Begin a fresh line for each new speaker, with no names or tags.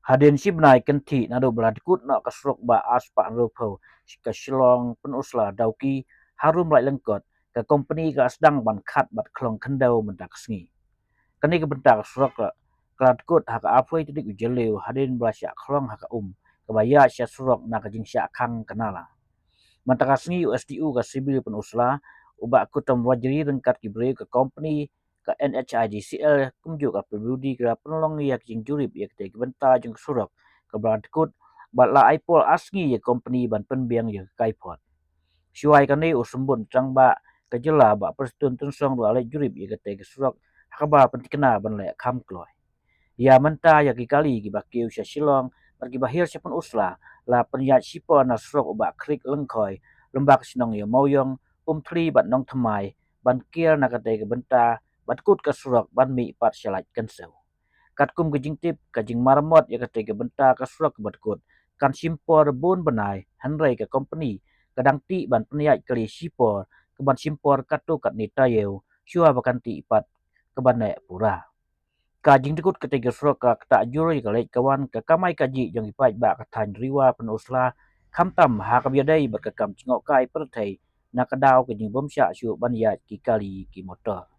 Hadin si benai kenti nado beladikut nak kasrok ba aspa ropo ka Shillong penusla dauki harum lai lengkot ke company ka sedang ban khat bat klong kendau mentak sengi. Kani ke bentak kasrok keladikut haka apoi tidik ujeleu hadin belasyak klong haka kebaya sya surok nak jing syak kang kenala. Mentak sengi USDU ka sibil penusla ubak kutam wajri rengkat kibre ke company ke NHIDCL kumjuk ka PWD ke penolong yak jing jurip yak te benta jing surok ke beladikut bat la aipol asngi ya company ban penbiang ya kaipot. Syuai kani usembun cang ba kejela ba perstun tensong dua alai jurip ya te surok hakaba pentikena ban le kam kloy. Ya menta ya kali bakeu sya Shillong pergi bahir sya usla la penyat sipo na surok ubak krik lengkoi lembak sinong ya moyong tri bat nong temai ban kir na kate ke benta bat kut ka surok ban mi pat syalat kenseu. Kat kum ke jing tip ka jing marmot ya kate ke benta ka surok bat kut kan simpor bun benai hanrei ke company kadang ti ban penyat kali sipor ke ban simpor katu kat ni tayeu syua bakan ti pat ke ban ne pura. Ka jing tikut kate ke surok ka tak juri ka lek kawan ka kamai kaji jong ipat ba ka tan riwa penusla kamtam ha ka biadai bat ka kam cingok kai perthei nak kadau ke jing bomsya syu ban ya ki kali ki motor.